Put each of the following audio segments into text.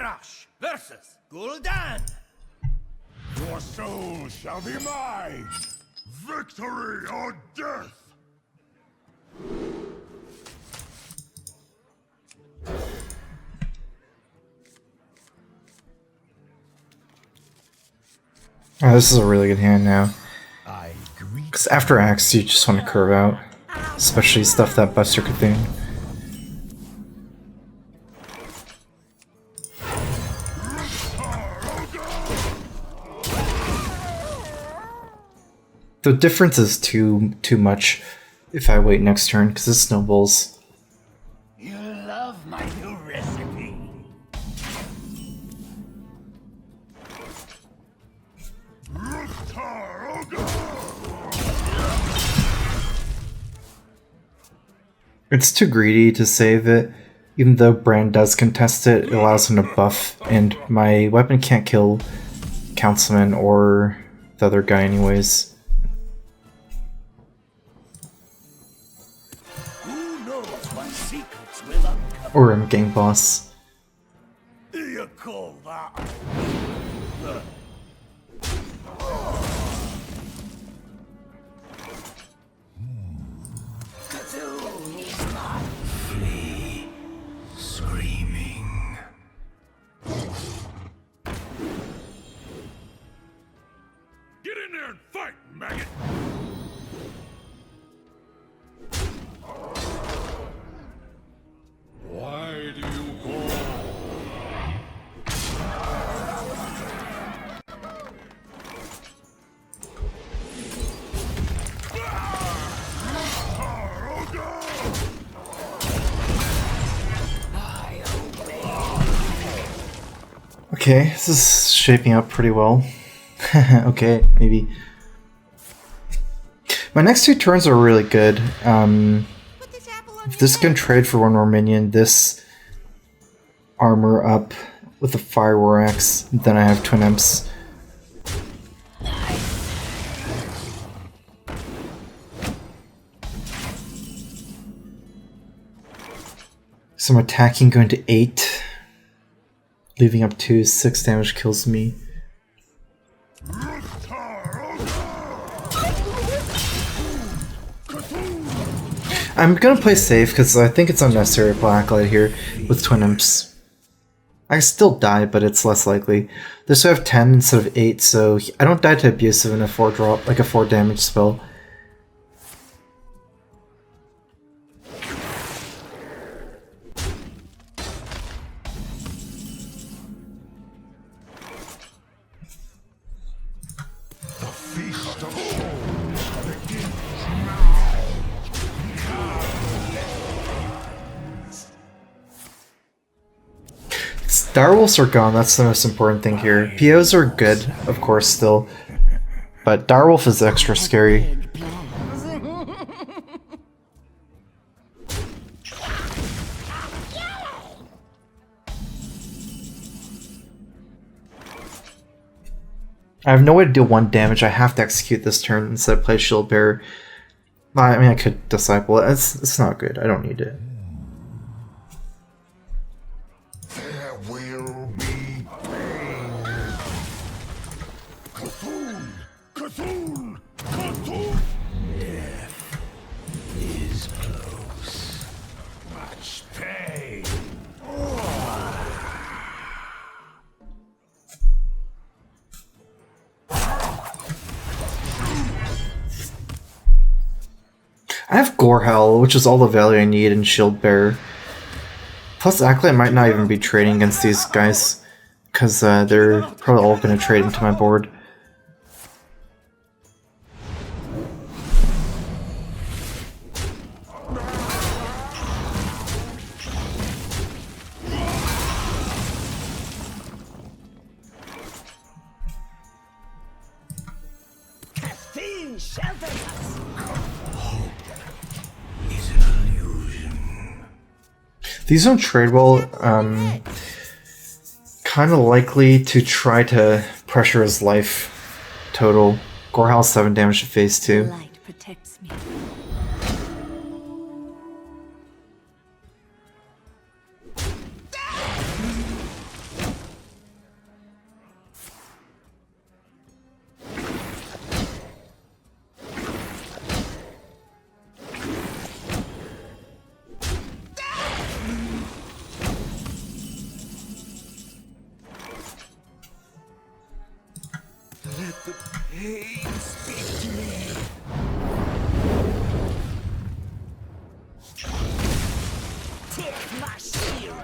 Garrosh versus Gul'dan. Your soul shall be mine! Victory or death! Oh, this is a really good hand now. Because after Axe, you just want to curve out. Especially stuff that busts your Cthulhu. The difference is too much if I wait next turn, because it snowballs. You love my new recipe. It's too greedy to save it. Even though Brand does contest it, it allows him to buff, and my weapon can't kill Councilman or the other guy anyways. Or I'm gang boss. You call that? Cthulhu is not flee, screaming. Get in there and fight, maggot! Why do you go? Okay, this is shaping up pretty well. Okay, maybe. My next two turns are really good. If this can trade for one more minion, this armor up with a Fire War Axe, then I have Twin Imps. So I'm attacking, going to 8. Leaving up 2, 6 damage kills me. I'm gonna play safe because I think it's unnecessary to Blacklight here with Twin Imps. I still die, but it's less likely. This I have 10 instead of 8, so I don't die to Abusive in a 4-drop, like a 4 damage spell. Direwolves are gone, that's the most important thing here. POs are good, of course, still. But Direwolf is extra scary. I have no way to deal 1 damage, I have to execute this turn instead of play Shield Bearer. I mean, I could Disciple it, it's not good, I don't need it. I have Gorehowl, which is all the value I need in Shield Bearer. Plus, Acolyte might not even be trading against these guys, because they're probably all going to trade into my board. These don't trade well, kind of likely to try to pressure his life total. Gorehowl 7 damage to phase 2. Light protects me. Hey, speak to me. Take my shield.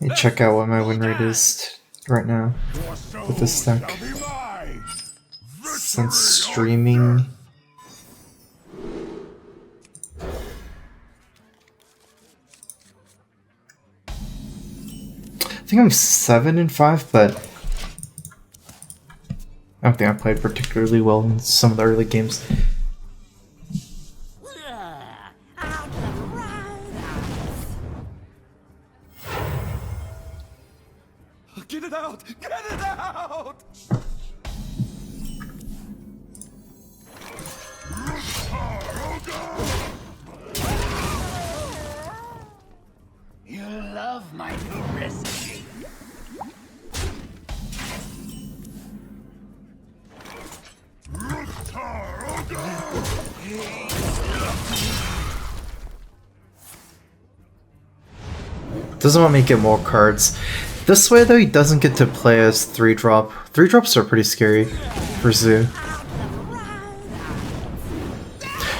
Let me check out what my win rate is right now with this deck. Since streaming. I think I'm 7-5, but I don't think I played particularly well in some of the early games. Get it out! Get it out! You love my new recipe. Doesn't want me to get more cards. This way though, he doesn't get to play as 3-drop. 3-drops are pretty scary for Zoo.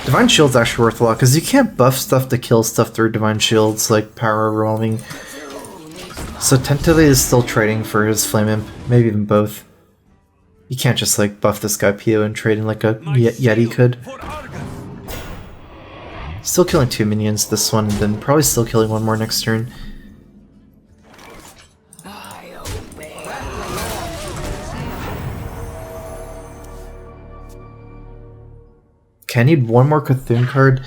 Divine Shield's actually worth a lot, because you can't buff stuff to kill stuff through Divine Shields, like Power Overwhelming. So tentatively is still trading for his Flame Imp, maybe even both. You can't just like buff this guy PO and trade in like a Yeti could. Still killing 2 minions this one, then probably still killing one more next turn. Okay, I need one more Cthulhu card.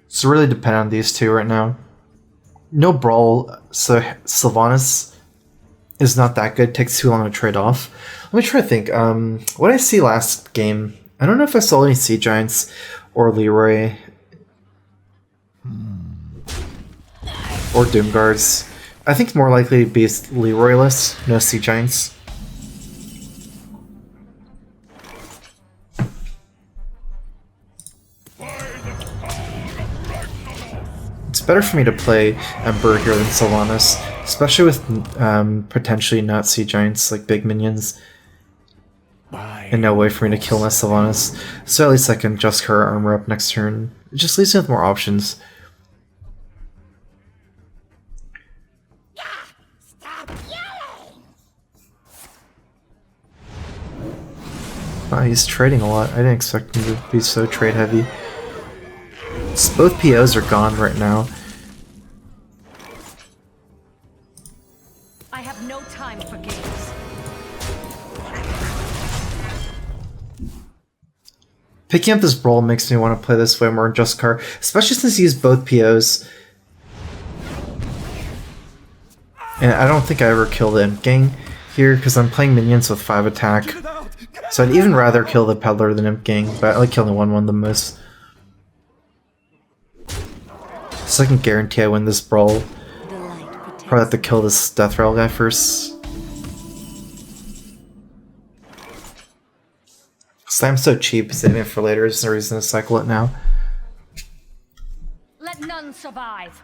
It's really dependent on these two right now. No Brawl, so Sylvanas is not that good. Takes too long to trade off. Let me try to think. What did I see last game? I don't know if I saw any Sea Giants or Leroy or Doomguards. I think more likely to be Leroyless, no Sea Giants. It's better for me to play Emperor here than Sylvanas, especially with potentially not Sea Giants like big minions. And no way for me to kill my Sylvanas, so at least I can just her armor up next turn. It just leaves me with more options. Wow, he's trading a lot. I didn't expect him to be so trade heavy. Both POs are gone right now. I have no time for games. Picking up this Brawl makes me want to play this way more in Just Car, especially since he used both POs. And I don't think I ever kill the Imp Gang here, because I'm playing minions with 5 attack. So I'd even rather kill the Peddler than Imp Gang, but I like killing 1/1 the most. So I can guarantee I win this Brawl. Probably have to kill this Death Rattle guy first. Slam's so cheap, saving it for later. There's no reason to cycle it now. Let none survive.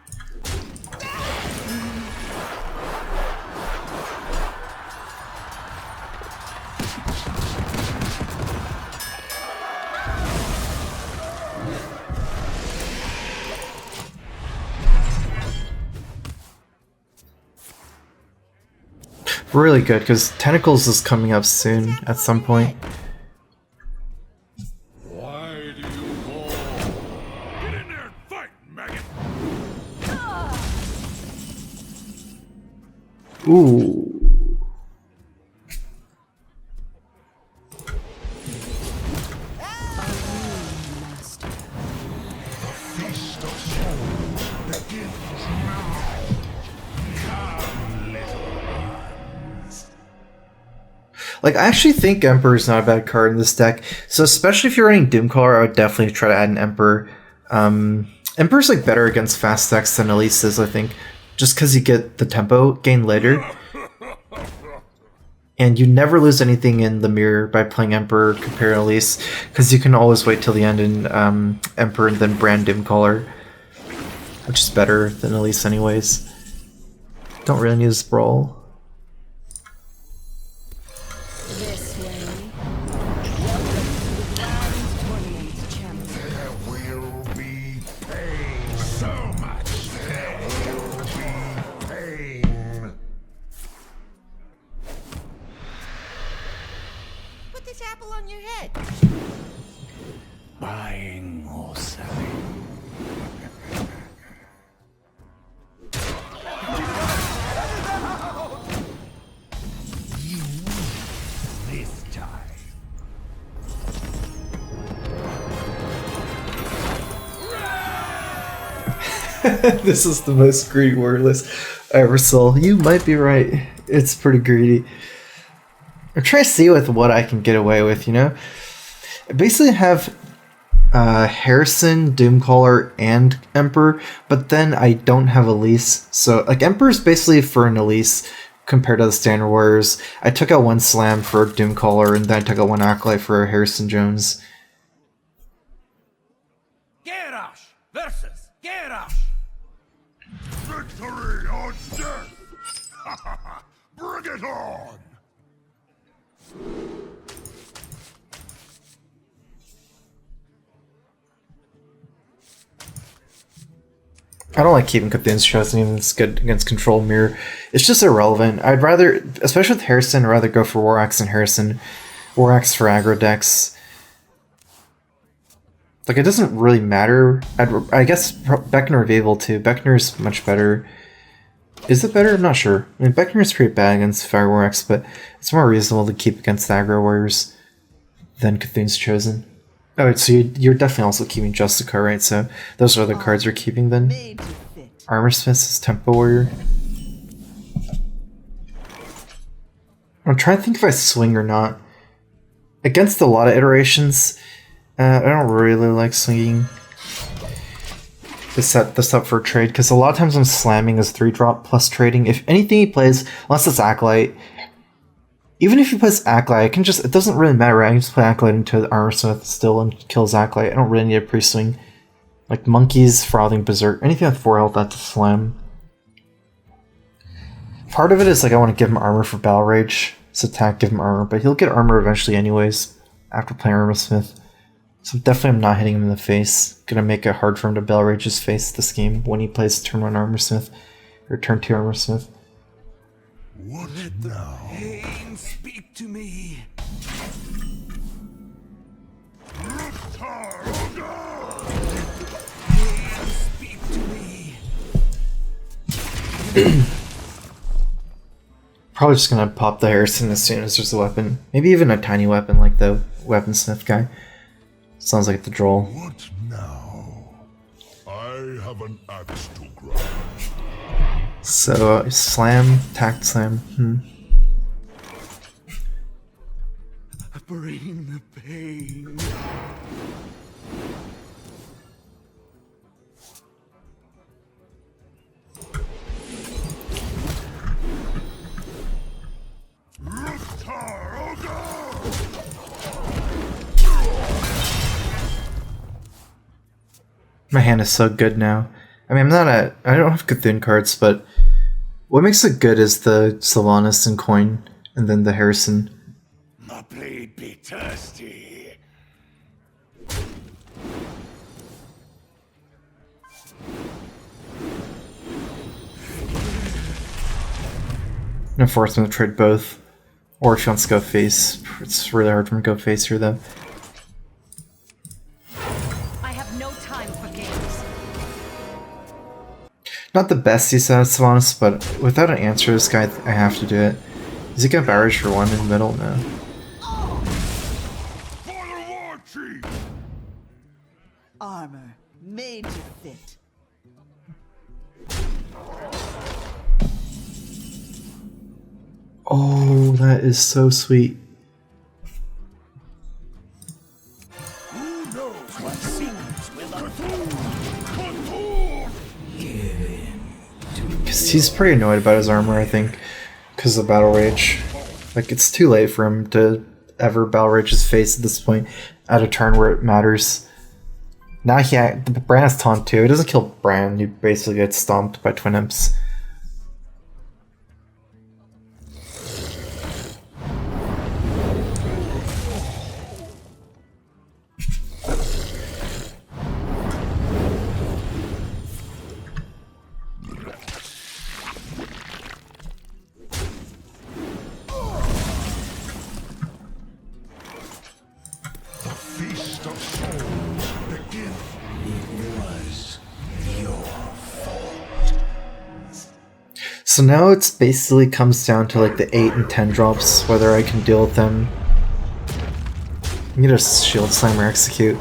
Really good, because Tentacles is coming up soon at some point. Why do you call? Get in there and fight, maggot! Ooh. Like, I actually think Emperor is not a bad card in this deck. So especially if you're running Doomcaller, I would definitely try to add an Emperor. Emperor's like better against fast decks than Elise is, I think. Just because you get the tempo gain later. And you never lose anything in the mirror by playing Emperor compared to Elise, because you can always wait till the end in Emperor and then brand Doomcaller, which is better than Elise anyways. Don't really need a Sprawl. Buying or selling. You win this time. This is the most greedy warrior list I ever saw. You might be right. It's pretty greedy. I'm trying to see with what I can get away with, you know? I basically have Harrison, Doomcaller, and Emperor, but then I don't have Elise. So, like, Emperor's basically for an Elise compared to the standard warriors. I took out one Slam for Doomcaller, and then I took out one Acolyte for Harrison Jones. Garrosh versus Garrosh. Victory or death! Bring it on! I don't like keeping Cthulhu's Chosen even if it's good against Control Mirror. It's just irrelevant. I'd rather, especially with Harrison, I'd rather go for War Axe than Harrison. War Axe for aggro decks. Like, it doesn't really matter. I guess Beckner is able to. Beckner is much better. Is it better? I'm not sure. I mean, Beckner is pretty bad against Fire War Axe, but it's more reasonable to keep against the aggro warriors than Cthulhu's Chosen. Oh, so you're definitely also keeping Justicar, right? So those are the cards you're keeping then? Armorsmith is Tempo Warrior. I'm trying to think if I swing or not. Against a lot of iterations, I don't really like swinging to set this up for a trade, because a lot of times I'm slamming as 3-drop plus trading. If anything he plays, unless it's Acolyte, even if he plays Acolyte, I can just, it doesn't really matter, I can just play Acolyte into the Armorsmith still and kill his Acolyte. I don't really need a pre-swing. Like Monkeys, Frothing Berserk, anything with 4 health, that's a slam. Part of it is like I want to give him armor for Battle Rage. So attack, give him armor, but he'll get armor eventually anyways, after playing Armorsmith. So definitely I'm not hitting him in the face. Gonna make it hard for him to Battle Rage his face this game when he plays turn 1 Armorsmith, or turn 2 Armorsmith. What now? Pain, speak to me. Pain, speak to me. Probably just gonna pop the Harrison as soon as there's a weapon. Maybe even a tiny weapon like the Weaponsmith guy. Sounds like the droll. What now? I have an axe to grind. So, slam, tact slam. Bring the pain. My hand is so good now. I mean, I don't have Cthulhu cards, but what makes it good is the Sylvanas and Coin, and then the Harrison. My blade be thirsty. And force him to trade both. Or if he wants to go face. It's really hard for him to go face here, though. I have no time for games. Not the best use out of Sylvanas, but without an answer to this guy, I have to do it. Is he gonna barrage for 1 in the middle? No. Armor made to fit. Oh, that is so sweet. Who knows what secrets will unfold? Because he's pretty annoyed about his armor, I think. Because of Battle Rage. Like, it's too late for him to ever Battle Rage his face at this point at a turn where it matters. Now Bran has taunt too. It doesn't kill Bran, you basically get stomped by Twin Imps. So now it's basically comes down to like the 8 and 10 drops, whether I can deal with them. I'm gonna shield slam or execute.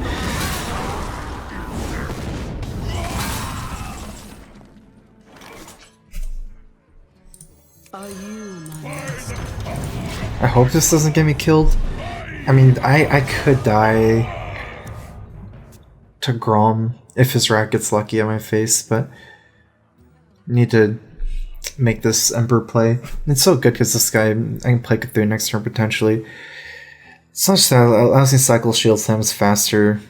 I hope this doesn't get me killed. I mean, I could die to Grom if his rat gets lucky on my face, but I need to make this Emperor play. It's so good because this guy, I can play Cthulhu next turn potentially. It's not just that, it allows me to cycle shield slams faster.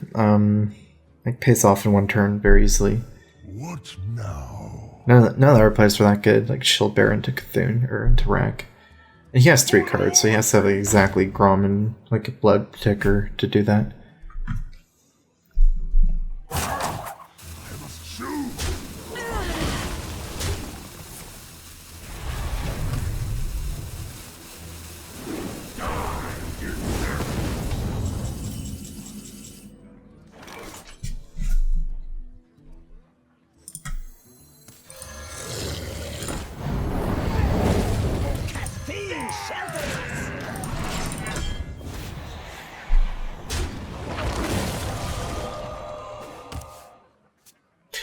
It pays off in one turn very easily. What now? None of the other plays were that good, like Shield Bear into Cthulhu or into Rack. And he has 3 cards, so he has to have like, exactly Grom and like a Blood Ticker to do that.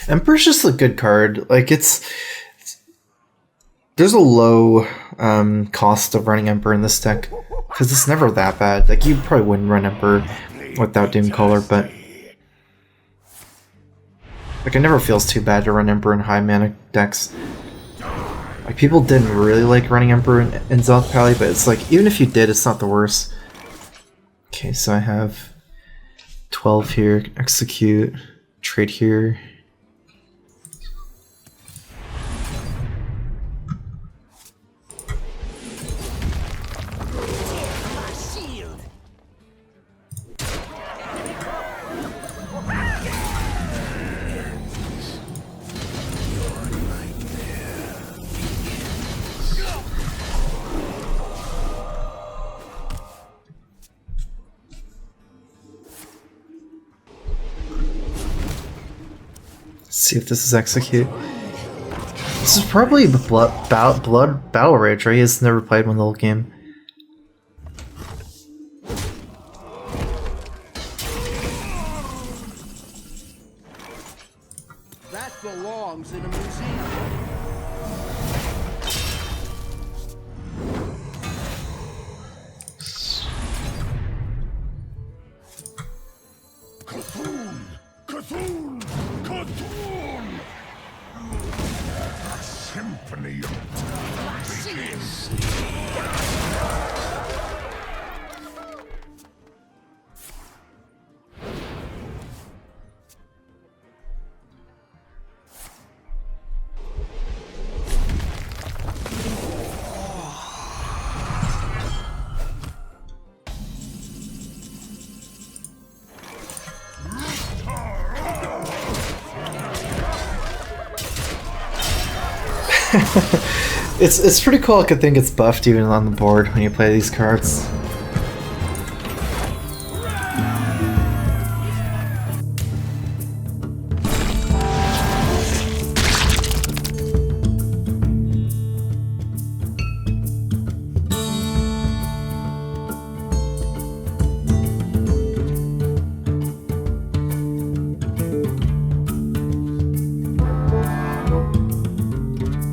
Emperor's just a good card. Like there's a low cost of running Emperor in this deck because it's never that bad. Like you probably wouldn't run Emperor without Doomcaller, but like it never feels too bad to run Emperor in high mana decks. Like people didn't really like running Emperor in Zealth Pally, but it's like even if you did, it's not the worst. Okay, so I have 12 here. Execute. Trade here. See if this is execute. This is probably Blood Battle Rage, right? He's never played one the whole game. That belongs in a museum. Cthulhu! Cthulhu! Cthulhu! A symphony of begins. It's pretty cool. I could think it's buffed even on the board when you play these cards.